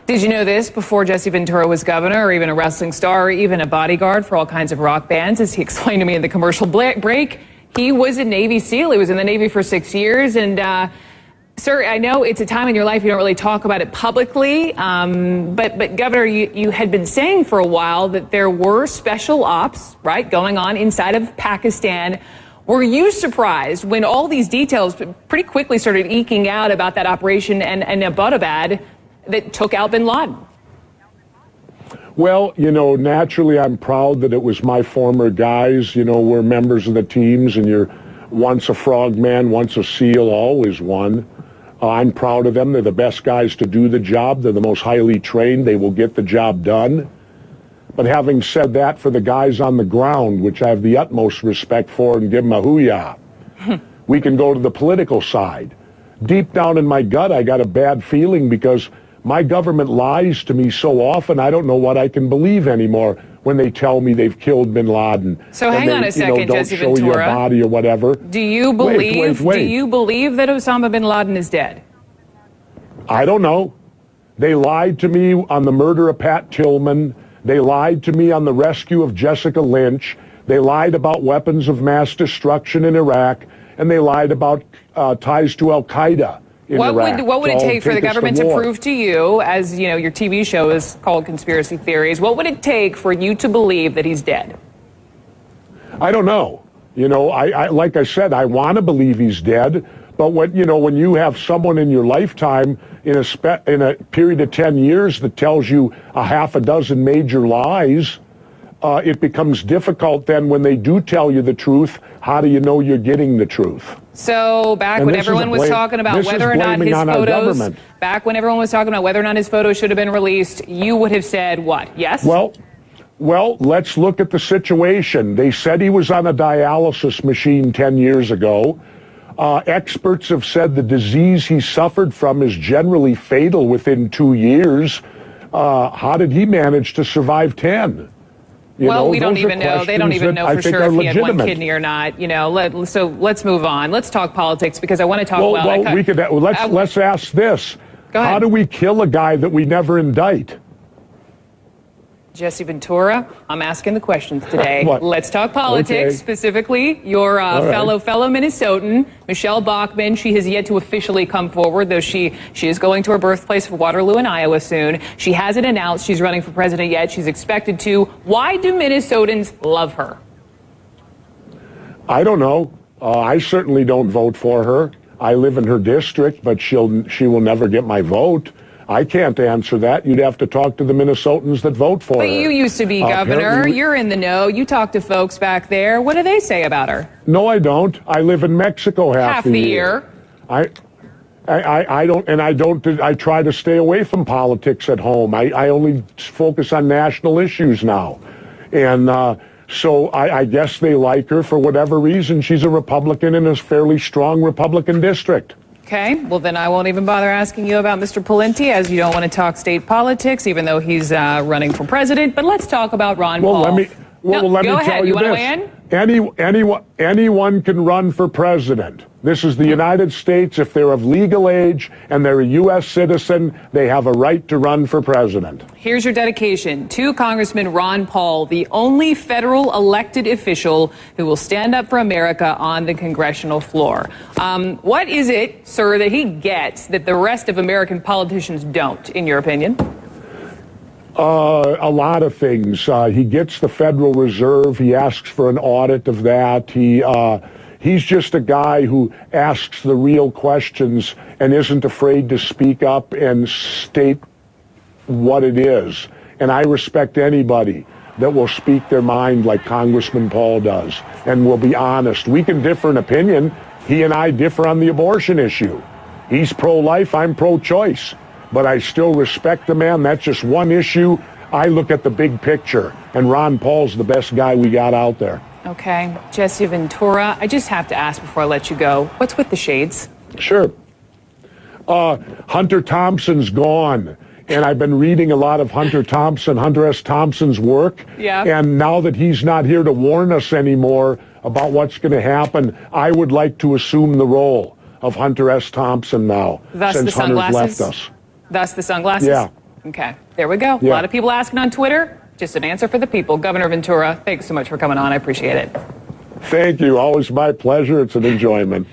Did you know this? Before Jesse Ventura was governor, or even a wrestling star, or even a bodyguard for all kinds of rock bands, as he explained to me in the commercial break, he was a Navy SEAL. He was in the Navy for 6 years. And, sir, I know it's a time in your life you don't really talk about it publicly, but Governor, you had been saying for a while that there were special ops, right, going on inside of Pakistan. Were you surprised when all these details pretty quickly started eking out about that operation and Abbottabad that took out bin Laden? Well, you know, naturally I'm proud that it was my former guys. You know, we're members of the teams, and you're once a frogman, once a SEAL, always one. I'm proud of them. They're the best guys to do the job. They're the most highly trained. They will get the job done. But having said that, for the guys on the ground, which I have the utmost respect for and give them a hoo-yah, we can go to the political side. Deep down in my gut, I got a bad feeling because my government lies to me so often, I don't know what I can believe anymore when they tell me they've killed bin Laden. So hang on a second, Jesse Ventura. Don't show your body or whatever. Do you believe, do you believe that Osama bin Laden is dead? I don't know. They lied to me on the murder of Pat Tillman. They lied to me on the rescue of Jessica Lynch. They lied about weapons of mass destruction in Iraq. And they lied about ties to Al-Qaeda in Iraq. What would it take for the government to prove to you, as you know, your TV show is called Conspiracy Theories, what would it take for you to believe that he's dead? I don't know. You know, I like I said, I want to believe he's dead. But when you have someone in your lifetime in a period of 10 years that tells you a half a dozen major lies, it becomes difficult then when they do tell you the truth. How do you know you're getting the truth? So back when everyone was talking about whether or not his photos, back when everyone was talking about whether or not his photos should have been released, you would have said what? Yes? Well, let's look at the situation. They said he was on a dialysis machine 10 years ago. Experts have said the disease he suffered from is generally fatal within 2 years. How did he manage to survive 10? We don't even know. They don't even know for sure if he had one kidney or not. You know, so let's move on. Let's talk politics because I want to talk. Let's ask this. How do we kill a guy that we never indict? Jesse Ventura, I'm asking the questions today. Let's talk politics, specifically your fellow Minnesotan, Michelle Bachmann. She has yet to officially come forward, though she is going to her birthplace of Waterloo in Iowa soon. She hasn't announced she's running for president yet. She's expected to. Why do Minnesotans love her? I don't know. I certainly don't vote for her. I live in her district, but she will never get my vote. I can't answer that. You'd have to talk to the Minnesotans that vote for her. But you used to be governor. You're in the know. You talk to folks back there. What do they say about her? No, I don't. I live in Mexico half the year. I try to stay away from politics at home. I only focus on national issues now. And so I guess they like her for whatever reason. She's a Republican in a fairly strong Republican district. Okay, well then I won't even bother asking you about Mr. Pawlenty, as you don't want to talk state politics, even though he's running for president. But let's talk about Ron Paul. Let me tell you want to this. Weigh in? Anyone can run for president. This is the United States. If they're of legal age and they're a U.S. citizen, they have a right to run for president. Here's your dedication to Congressman Ron Paul, the only federal elected official who will stand up for America on the congressional floor. What is it, sir, that he gets that the rest of American politicians don't, in your opinion? A lot of things. He gets the Federal Reserve. He asks for an audit of that. He's just a guy who asks the real questions and isn't afraid to speak up and state what it is. And I respect anybody that will speak their mind like Congressman Paul does and will be honest. We can differ in opinion. He and I differ on the abortion issue. He's pro-life, I'm pro-choice. But I still respect the man. That's just one issue. I look at the big picture, and Ron Paul's the best guy we got out there. Okay. Jesse Ventura, I just have to ask before I let you go, what's with the shades? Sure. Hunter Thompson's gone, and I've been reading a lot of Hunter S. Thompson's work. Yeah. And now that he's not here to warn us anymore about what's going to happen, I would like to assume the role of Hunter S. Thompson now, since Hunter's left us. Thus the sunglasses? Yeah. Okay, there we go. A lot of people asking on Twitter. Just an answer for the people. Governor Ventura, thanks so much for coming on. I appreciate it. Thank you. Always my pleasure. It's an enjoyment.